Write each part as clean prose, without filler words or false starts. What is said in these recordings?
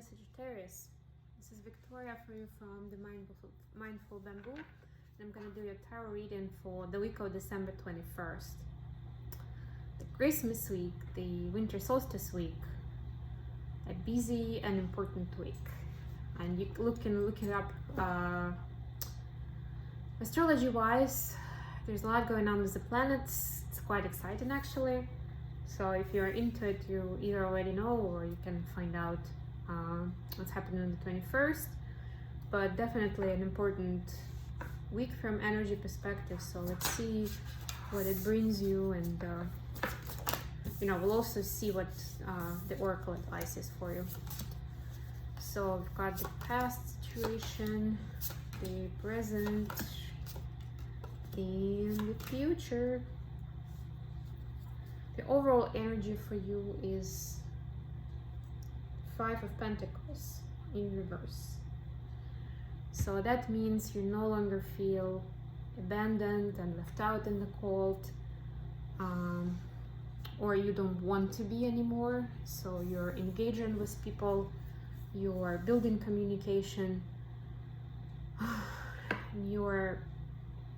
Sagittarius. This is Victoria for you from the Mindful Bamboo. And I'm going to do your tarot reading for the week of December 21st. The Christmas week, the winter solstice week, a busy and important week. And you can look it up astrology-wise. There's a lot going on with the planets. It's quite exciting actually. So if you're into it, you either already know or you can find out what's happening on the 21st. But definitely an important week from energy perspective. So let's see what it brings you, and we'll also see what the oracle advice is for you. So we've got the past situation, the present, and the future. The overall energy for you is Five of Pentacles in reverse. So that means you no longer feel abandoned and left out in the cold, or you don't want to be anymore. So you're engaging with people, you're building communication, you're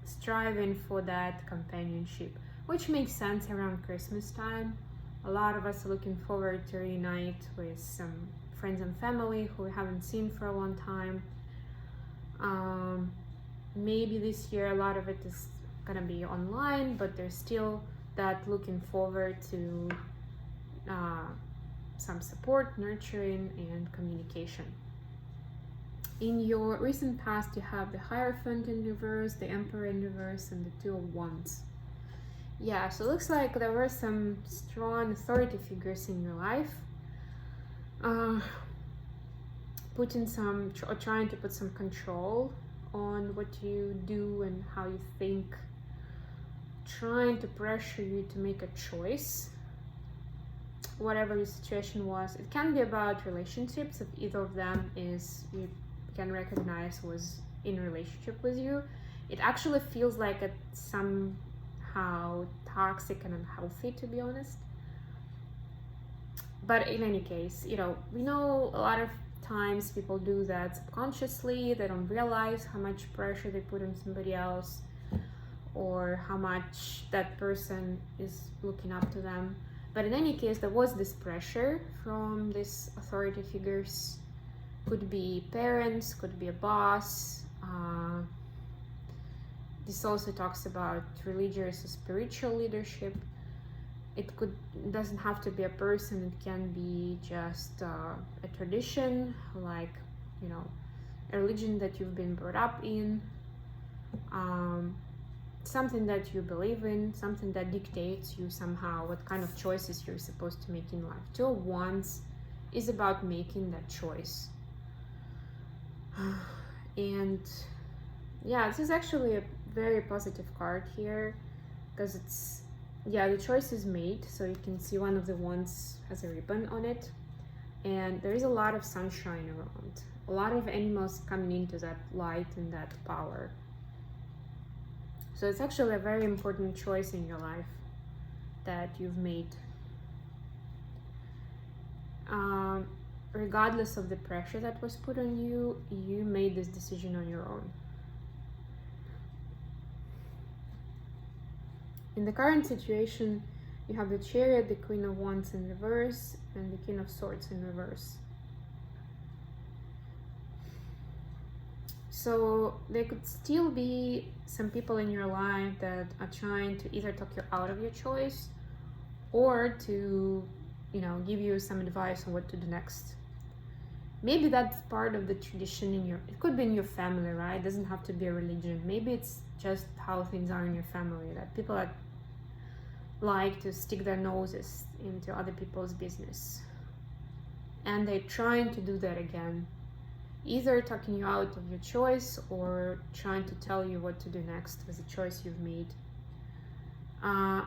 striving for that companionship, which makes sense around Christmas time. A lot of us are looking forward to reunite with some friends and family who we haven't seen for a long time. Maybe this year a lot of it is gonna be online, but there's still that looking forward to some support, nurturing, and communication. In your recent past, you have the Hierophant in reverse, the Emperor in reverse, and the Two of Wands. Yeah, so it looks like there were some strong authority figures in your life, trying to put some control on what you do and how you think, trying to pressure you to make a choice, whatever the situation was. It can be about relationships, if either of them is you can recognize was in relationship with you. It actually feels like it's somehow toxic and unhealthy, to be honest. But in any case, we know a lot of times people do that subconsciously. They don't realize how much pressure they put on somebody else, or how much that person is looking up to them. But in any case, there was this pressure from these authority figures. Could be parents, could be a boss. This also talks about religious or spiritual leadership. It doesn't have to be a person, it can be just a tradition, like a religion that you've been brought up in, something that you believe in, something that dictates you somehow what kind of choices you're supposed to make in life. Two of Wands is about making that choice. And yeah, this is actually a very positive card here, because it's, the choice is made. So you can see one of the wands has a ribbon on it, and there is a lot of sunshine around, a lot of animals coming into that light and that power. So it's actually a very important choice in your life that you've made. Regardless of the pressure that was put on you, you made this decision on your own. In the current situation, you have the Chariot, the Queen of Wands in reverse, and the King of Swords in reverse. So there could still be some people in your life that are trying to either talk you out of your choice, or to, give you some advice on what to do next. Maybe that's part of the tradition it could be in your family, right? It doesn't have to be a religion. Maybe it's just how things are in your family, that people like to stick their noses into other people's business. And they're trying to do that again, either talking you out of your choice or trying to tell you what to do next with the choice you've made.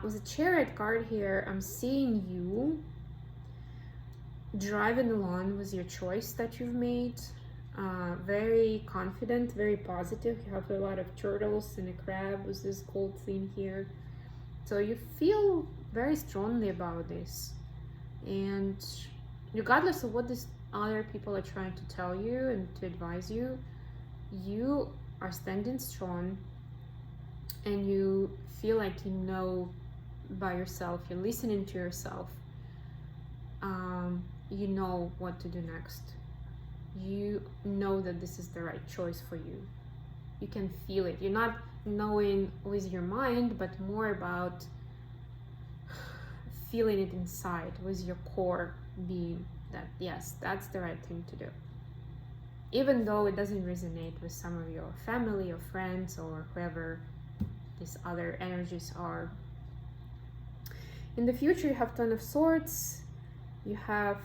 With the Chariot card here, I'm seeing you driving along with your choice that you've made, very confident, very positive. You have a lot of turtles and a crab with this gold theme here. So you feel very strongly about this, and regardless of what this other people are trying to tell you and to advise you, you are standing strong and you feel like you know by yourself, you're listening to yourself. You know what to do next. You know that this is the right choice for you. You can feel it. You're not knowing with your mind, but more about feeling it inside with your core being, that yes, that's the right thing to do. Even though it doesn't resonate with some of your family or friends or whoever these other energies are. In the future, you have Ten of Swords, you have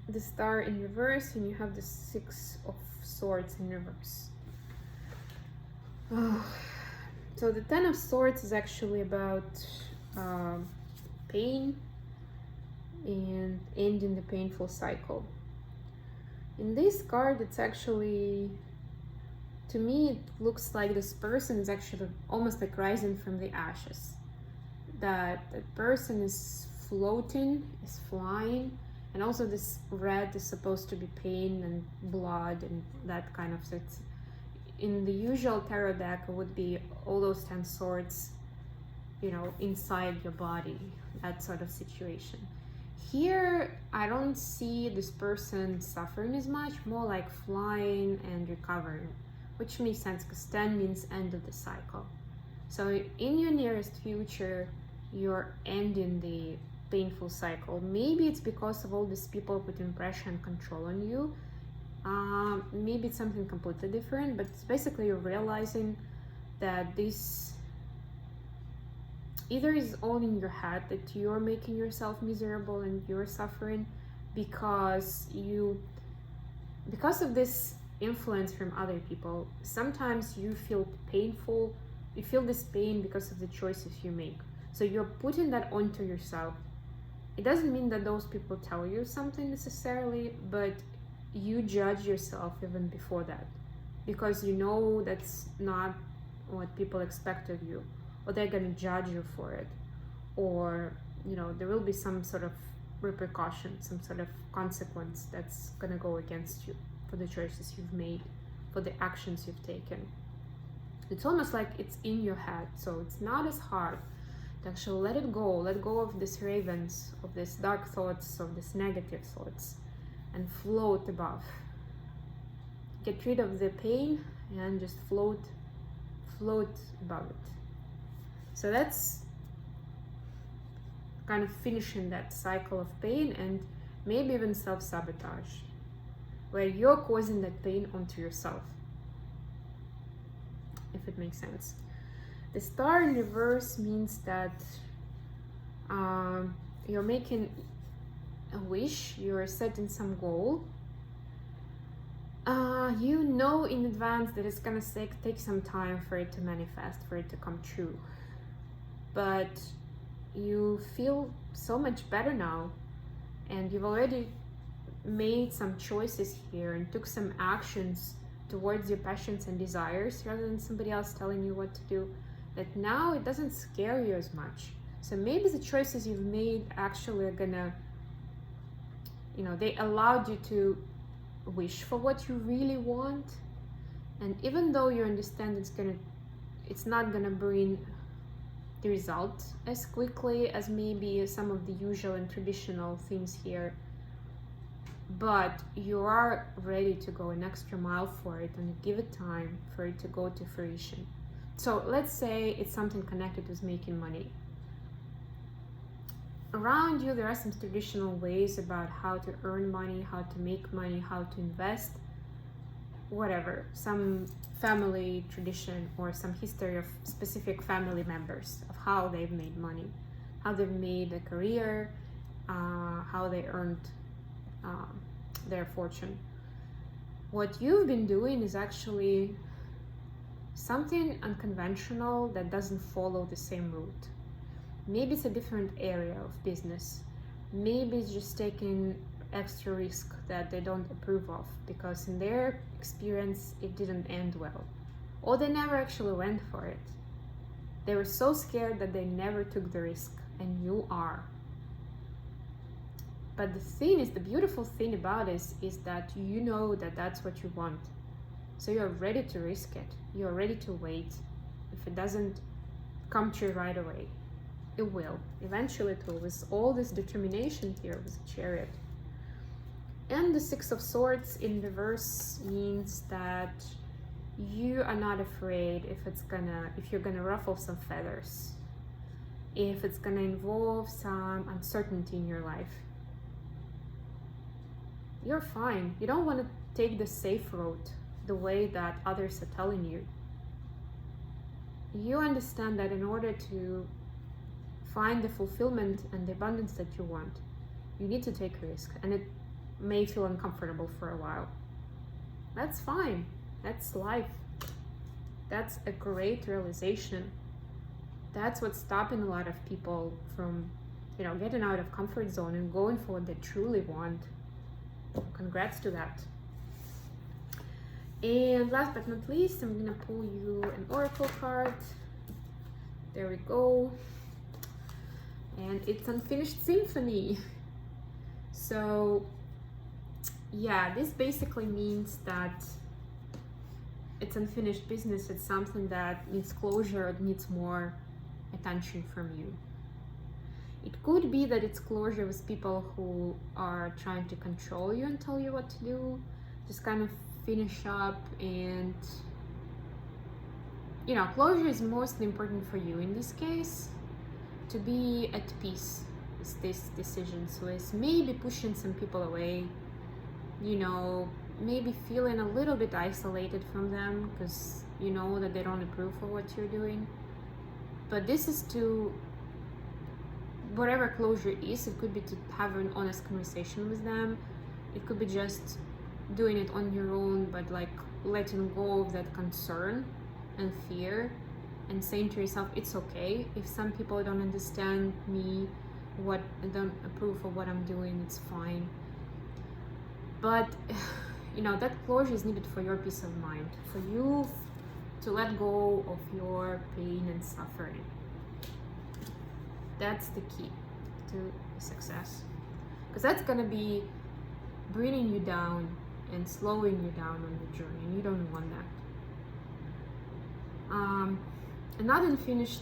the Star in reverse, and you have the Six of Swords in reverse. So the Ten of Swords is actually about pain and ending the painful cycle. In this card, it's actually, to me, it looks like this person is actually almost like rising from the ashes. That person is floating, is flying, and also this red is supposed to be pain and blood and that kind of thing. In the usual tarot deck, it would be all those 10 swords, you know, inside your body, that sort of situation. Here, I don't see this person suffering as much, more like flying and recovering, which makes sense because 10 means end of the cycle. So in your nearest future, you're ending the painful cycle. Maybe it's because of all these people putting pressure and control on you. Maybe it's something completely different, but it's basically you're realizing that this either is all in your head, that you're making yourself miserable and you're suffering because of this influence from other people. Sometimes you feel painful, you feel this pain because of the choices you make. So you're putting that onto yourself. It doesn't mean that those people tell you something necessarily, but you judge yourself even before that, because you know that's not what people expect of you, or they're gonna judge you for it, or you know there will be some sort of repercussion, some sort of consequence that's gonna go against you for the choices you've made, for the actions you've taken. It's almost like it's in your head, so it's not as hard to actually let it go. Let go of these ravens, of these dark thoughts, of these negative thoughts, and float above. Get rid of the pain and just float above it. So that's kind of finishing that cycle of pain and maybe even self-sabotage, where you're causing that pain onto yourself, if it makes sense. The Star in reverse means that you're making a wish, you're setting some goal. You know in advance that it's gonna take some time for it to manifest, for it to come true. But you feel so much better now, and you've already made some choices here and took some actions towards your passions and desires rather than somebody else telling you what to do, that now it doesn't scare you as much. So maybe the choices you've made actually are gonna, you know, they allowed you to wish for what you really want. And even though you understand it's not gonna bring the result as quickly as maybe some of the usual and traditional things here, but you are ready to go an extra mile for it and give it time for it to go to fruition. So let's say it's something connected with making money. Around you there are some traditional ways about how to earn money, how to make money, how to invest, whatever, some family tradition or some history of specific family members of how they've made money, how they've made a career, how they earned their fortune. What you've been doing is actually something unconventional that doesn't follow the same route. Maybe it's a different area of business. Maybe it's just taking extra risk that they don't approve of because in their experience it didn't end well, or they never actually went for it. They were so scared that they never took the risk, and you are. But the thing is, the beautiful thing about this is that you know that that's what you want. So you're ready to risk it. You're ready to wait. If it doesn't come true right away, it will. Eventually it will, with all this determination here with the Chariot. And the Six of Swords in reverse means that you are not afraid if you're gonna ruffle some feathers, if it's gonna involve some uncertainty in your life. You're fine. You don't want to take the safe route the way that others are telling you. You understand that in order to find the fulfillment and the abundance that you want, you need to take risk, and it may feel uncomfortable for a while. That's fine. That's life. That's a great realization. That's what's stopping a lot of people from, getting out of comfort zone and going for what they truly want. Congrats to that. And last but not least, I'm gonna pull you an oracle card. There we go. And it's Unfinished Symphony. So yeah, this basically means that it's unfinished business. It's something that needs closure. It needs more attention from you. It could be that it's closure with people who are trying to control you and tell you what to do, just kind of finish up. And closure is mostly important for you in this case, to be at peace with this decision. So it's maybe pushing some people away, maybe feeling a little bit isolated from them because you know that they don't approve of what you're doing. But this is to, whatever closure is, it could be to have an honest conversation with them. It could be just doing it on your own, but like letting go of that concern and fear and saying to yourself, it's okay if some people don't understand me, don't approve of what I'm doing, it's fine. But that closure is needed for your peace of mind, for you to let go of your pain and suffering. That's the key to success, because that's gonna be bringing you down and slowing you down on the journey, and you don't want that. Another Unfinished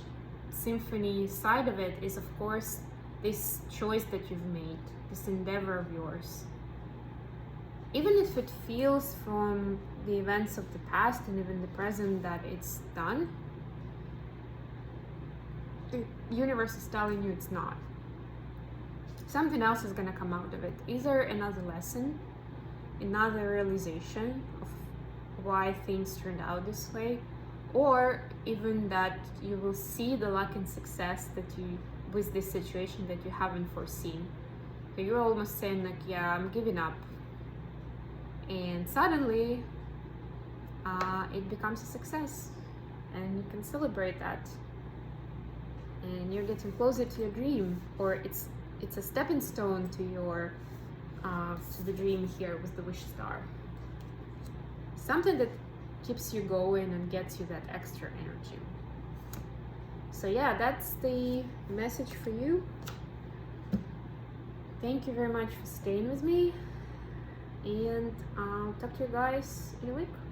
Symphony side of it is, of course, this choice that you've made, this endeavor of yours. Even if it feels from the events of the past and even the present that it's done, the universe is telling you it's not. Something else is going to come out of it. Either another lesson, another realization of why things turned out this way, or even that you will see the luck and success that you, with this situation, that you haven't foreseen. So you're almost saying like, yeah, I'm giving up. And suddenly it becomes a success, and you can celebrate that, and you're getting closer to your dream, or it's a stepping stone to your to the dream here with the wish star. Something that keeps you going and gets you that extra energy. So yeah, that's the message for you. Thank you very much for staying with me, and I'll talk to you guys in a week.